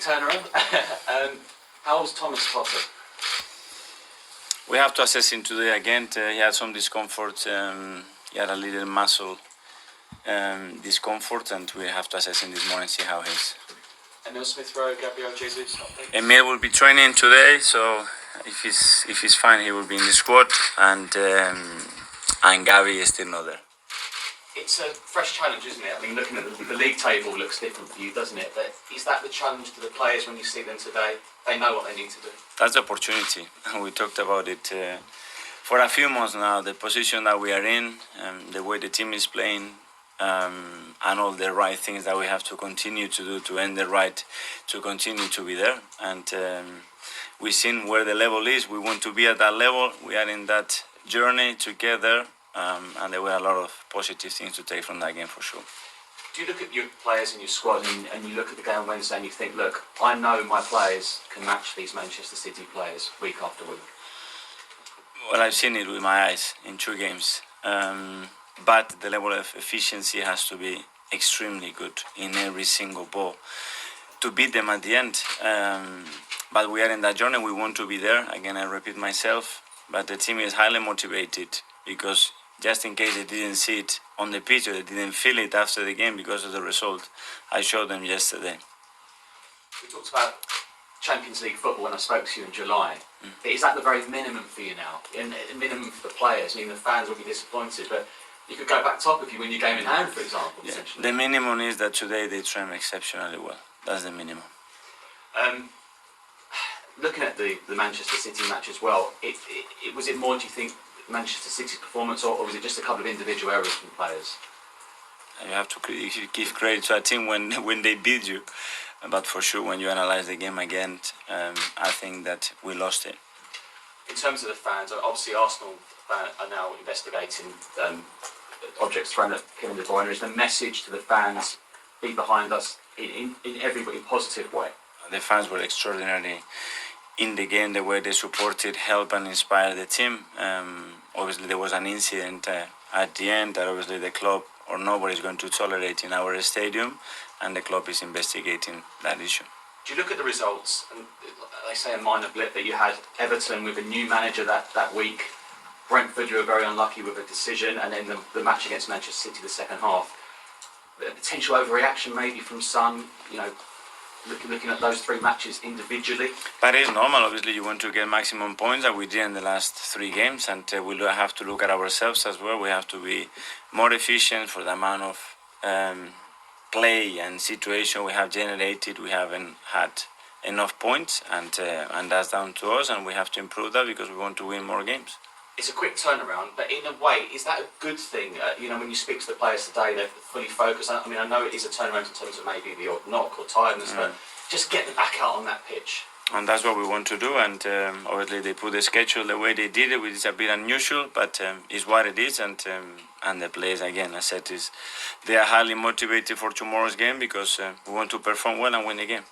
turnaround. How's Thomas Potter? We have to assess him today again. He had some discomfort. He had a little muscle discomfort, and we have to assess him this morning, see how he is. Emil Smith-Rowe, Gabriel Jesus. Emil will be training today, so if he's fine, he will be in the squad, and Gavi is still not there. It's a fresh challenge, isn't it? I mean, looking at the league table looks different for you, doesn't it? But is that the challenge to the players when you see them today? They know what they need to do. That's the opportunity. We talked about it for a few months now. The position that we are in, the way the team is playing, and all the right things that we have to continue to do to earn the right to continue to be there. And we've seen where the level is. We want to be at that level. We are in that journey together, and there were a lot of positive things to take from that game for sure. Do you look at your players in your squad and you look at the game on Wednesday and you think, look, I know my players can match these Manchester City players week after week? Well, I've seen it with my eyes in 2 games. But the level of efficiency has to be extremely good in every single ball to beat them at the end. But we are in that journey. We want to be there. Again, I repeat myself. But the team is highly motivated because just in case they didn't see it on the pitch or they didn't feel it after the game because of the result, I showed them yesterday. We talked about Champions League football when I spoke to you in July. Is that the very minimum for you now? Minimum for the players? I mean, the fans will be disappointed, but you could go back top if you win your game in hand, for example. Yeah. The minimum is that today they train exceptionally well. That's the minimum. Looking at the Manchester City match as well, was it more, do you think, Manchester City's performance, or was it just a couple of individual errors from players? You have to give credit to a team when they beat you. But for sure, when you analyze the game again, I think that we lost it. In terms of the fans, obviously Arsenal are now investigating objects thrown at Kevin De Bruyne. Is the message to the fans, be behind us in every positive way? The fans were extraordinary in the game, the way they supported, helped and inspired the team. Obviously there was an incident at the end that obviously the club or nobody is going to tolerate in our stadium, and the club is investigating that issue. Do you look at the results, and they say a minor blip, that you had Everton with a new manager that week, Brentford you were very unlucky with a decision, and then the match against Manchester City the second half. A potential overreaction maybe from some, looking at those 3 matches individually. That is normal. Obviously you want to get maximum points that we did in the last 3 games, and we have to look at ourselves as well. We have to be more efficient for the amount of play and situation we have generated. We haven't had enough points, and that's down to us, and we have to improve that because we want to win more games. It's a quick turnaround, but in a way, is that a good thing? When you speak to the players today, they're fully focused. I mean, I know it is a turnaround in terms of maybe the odd knock or tiredness, but just get them back out on that pitch. And that's what we want to do, and obviously they put the schedule the way they did it, which is a bit unusual, but it's what it is, and the players, again, as I said, they are highly motivated for tomorrow's game because we want to perform well and win the game.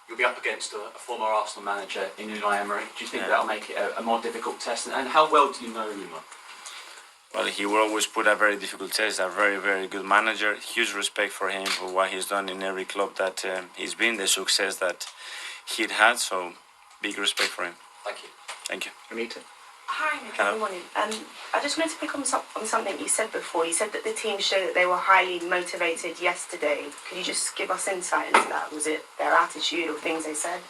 You'll be up against a former Arsenal manager in Unai Emery. Do you think that'll make it a more difficult test? And how well do you know Unai? Well, he will always put a very difficult test. A very, very good manager. Huge respect for him for what he's done in every club that he's been, the success that he'd had. So, big respect for him. Thank you. Thank you. Anita. Hi, good morning. I just wanted to pick on something you said before. You said that the team showed that they were highly motivated yesterday. Could you just give us insight into that? Was it their attitude or things they said?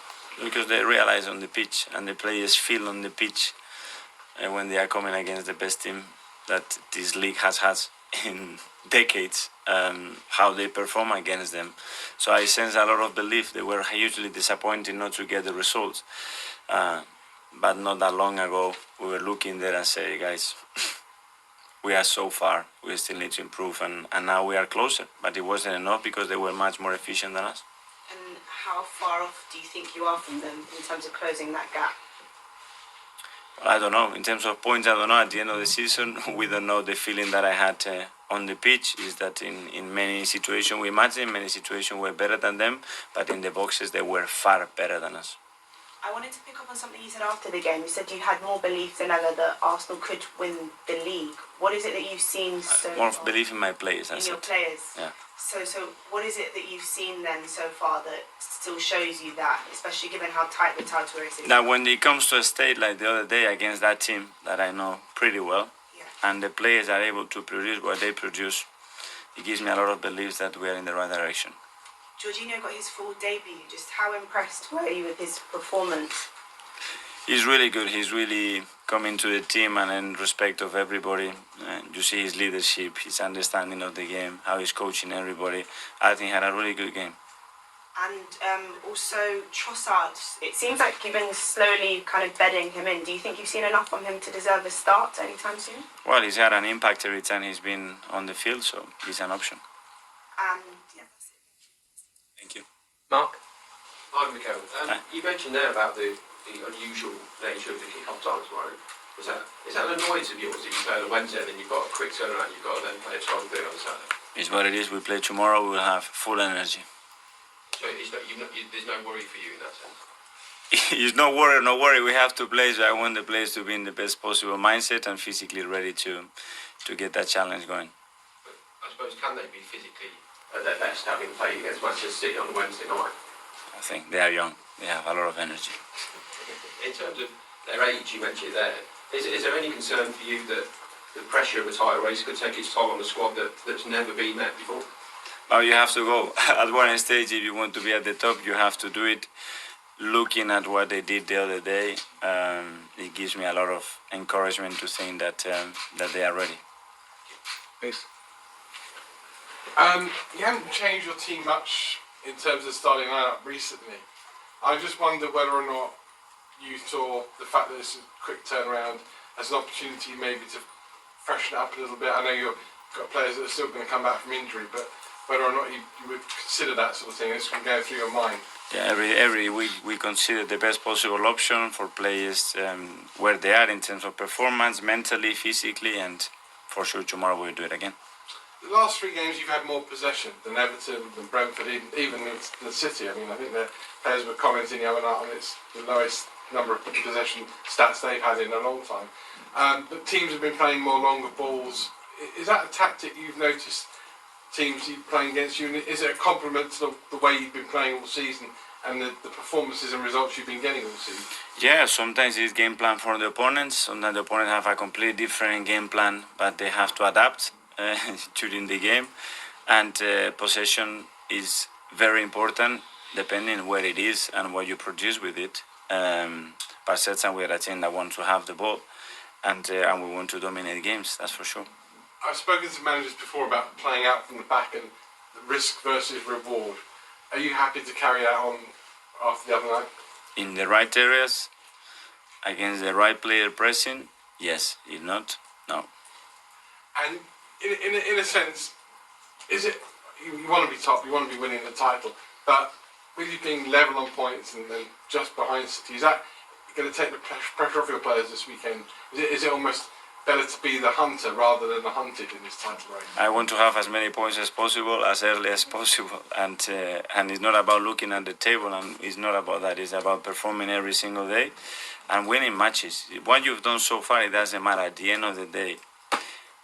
Because they realize on the pitch, and the players feel on the pitch when they are coming against the best team that this league has had in decades, how they perform against them. So I sense a lot of belief. They were hugely disappointed not to get the results. But not that long ago, we were looking there and saying, guys, we are so far, we still need to improve, and now we are closer. But it wasn't enough because they were much more efficient than us. And how far off do you think you are from them in terms of closing that gap? Well, I don't know. In terms of points, I don't know. At the end of the season, we don't know. The feeling that I had on the pitch is that in many situations we matched them, many situations we're better than them, but in the boxes they were far better than us. I wanted to pick up on something you said after the game. You said you had more belief than ever that Arsenal could win the league. What is it that you've seen so more far? Belief in my players. In your players? Yeah. So what is it that you've seen then so far that still shows you that, especially given how tight the title race is? Now, when it comes to a state like the other day against that team that I know pretty well, Yeah. and the players are able to produce what they produce, it gives me a lot of belief that we are in the right direction. Jorginho got his full debut. Just how impressed were you with his performance? He's really good. He's really coming to the team and in respect of everybody. You see his leadership, his understanding of the game, how he's coaching everybody. I think he had a really good game. And also Trossard, it seems like you've been slowly kind of bedding him in. Do you think you've seen enough from him to deserve a start anytime soon? Well, he's had an impact every time he's been on the field, so he's an option. And yeah, that's it. Thank you. Mark? Hi, Mikel. Hi. You mentioned there about the unusual nature of the kick-off time tomorrow. Is that an annoyance of yours that you play on a Wednesday and then you've got a quick turnaround, you've got to then play a strong thing on Saturday? It's what it is. We play tomorrow, we'll have full energy. So there's no worry for you in that sense? It's no worry. We have to play, so I want the players to be in the best possible mindset and physically ready to get that challenge going. But I suppose, can they be physically at their best having played against Manchester City on a Wednesday night? I think they are young. They have a lot of energy. In terms of their age, you mentioned there, is there any concern for you that the pressure of a title race could take its toll on a squad that's never been met before? Well, you have to go. At one stage, if you want to be at the top, you have to do it. Looking at what they did the other day, it gives me a lot of encouragement to think that they are ready. Please. You haven't changed your team much in terms of starting lineup recently. I just wonder whether or not you saw the fact that it's a quick turnaround as an opportunity maybe to freshen it up a little bit. I know you've got players that are still going to come back from injury, but whether or not you would consider that sort of thing, it's going to go through your mind. Yeah, every week we consider the best possible option for players where they are in terms of performance, mentally, physically, and for sure tomorrow we'll do it again. The last 3 games you've had more possession than Everton, than Brentford, even than City. I mean, I think the players were commenting the other night on it's the lowest number of possession stats they've had in a long time. But teams have been playing more longer balls. Is that a tactic you've noticed teams playing against you? Is it a compliment to the way you've been playing all season and the performances and results you've been getting all season? Yeah, sometimes it's game plan for the opponents. Sometimes the opponents have a completely different game plan, but they have to adapt during the game. And possession is very important depending where it is and what you produce with it. But certainly we are a team that wants to have the ball and we want to dominate games, that's for sure. I've spoken to managers before about playing out from the back and the risk versus reward. Are you happy to carry that on after the other night? In the right areas, against the right player pressing, yes. If not, no. And in a sense, is it you want to be top, you want to be winning the title, but with you being level on points and then just behind City, is that going to take the pressure off your players this weekend? Is it almost better to be the hunter rather than the hunted in this title race? I want to have as many points as possible, as early as possible, and it's not about looking at the table, and it's not about that. It's about performing every single day and winning matches. What you've done so far, it doesn't matter. At the end of the day,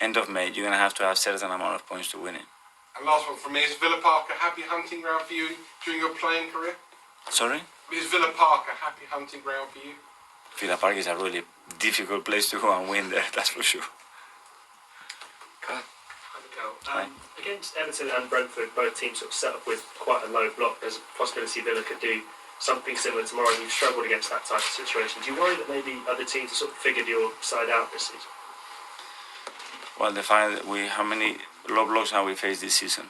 end of May, you're going to have a certain amount of points to win it. And last one from me, is Villa Park a happy hunting ground for you during your playing career? Sorry? Is Villa Park a happy hunting ground for you? Villa Park is a really difficult place to go and win there, that's for sure. Hi. Hi. Against Everton and Brentford, both teams sort of set up with quite a low block. There's a possibility Villa could do something similar tomorrow, and you've struggled against that type of situation. Do you worry that maybe other teams have sort of figured your side out this season? Well, the fact that how many low blocks have we faced this season?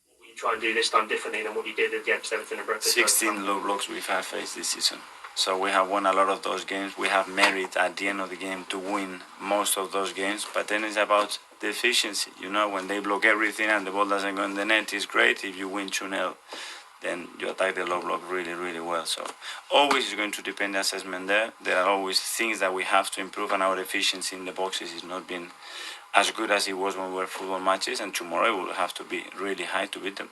What will you try and do this time differently than what you did against Everton and Brentford? 16 low blocks we've had faced this season. So we have won a lot of those games. We have merit at the end of the game to win most of those games. But then it's about the efficiency. You know, when they block everything and the ball doesn't go in the net, it's great. If you win 2-0, then you attack the low block really, really well. So always is going to depend the assessment there. There are always things that we have to improve, and our efficiency in the boxes has not been as good as it was when we were football matches. And tomorrow it will have to be really high to beat them.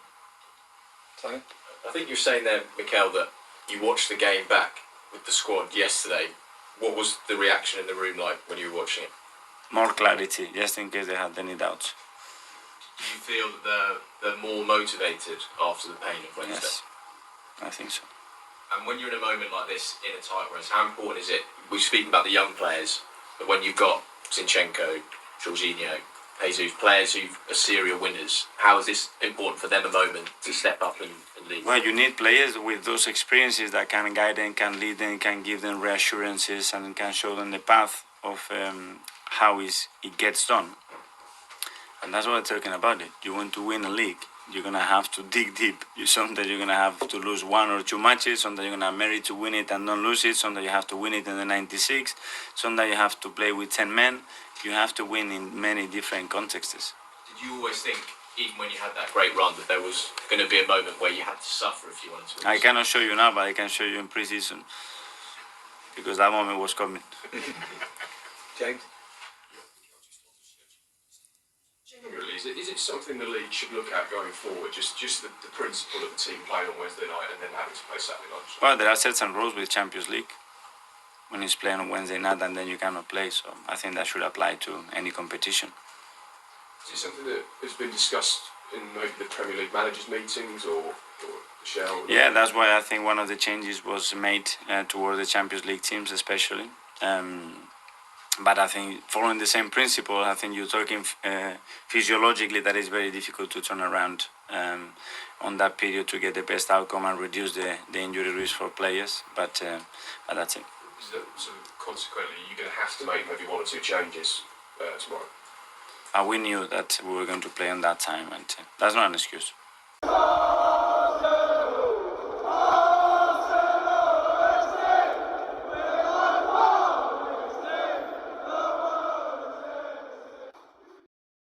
Sorry? I think you're saying there, Mikel, that you watched the game back with the squad yesterday. What was the reaction in the room like when you were watching it? More clarity, just in case they had any doubts. Do you feel that they're more motivated after the pain of Wednesday? Yes, I think so. And when you're in a moment like this in a tight race, how important is it? We're speaking about the young players, but when you've got Zinchenko, Jorginho, Jesus, players who are serial winners, how is this important for them a moment to step up and lead? Well, you need players with those experiences that can guide them, can lead them, can give them reassurances, and can show them the path of how it gets done. And that's what I'm talking about. It. You want to win a league, you're gonna have to dig deep. Sometimes you're gonna have to lose 1 or 2 matches. Sometimes you're gonna merit to win it and don't lose it. Sometimes you have to win it in the 96. Sometimes you have to play with 10 men. You have to win in many different contexts. Did you always think, even when you had that great run, that there was going to be a moment where you had to suffer if you wanted to win? I cannot show you now, but I can show you in pre-season because that moment was coming. James? Generally, is it something the league should look at going forward? Just the principle of the team playing on Wednesday night and then having to play Saturday night? Well, there are certain rules with Champions League. When it's playing on Wednesday night and then you cannot play, so I think that should apply to any competition. Is it something that has been discussed in maybe the Premier League managers' meetings or the shareholders? Yeah, that's why I think one of the changes was made toward the Champions League teams especially. But I think following the same principle, I think you're talking physiologically that it's very difficult to turn around on that period to get the best outcome and reduce the injury risk for players. But that's it. So consequently, you're going to have to make maybe 1 or 2 changes tomorrow. We knew that we were going to play on that time, and that's not an excuse.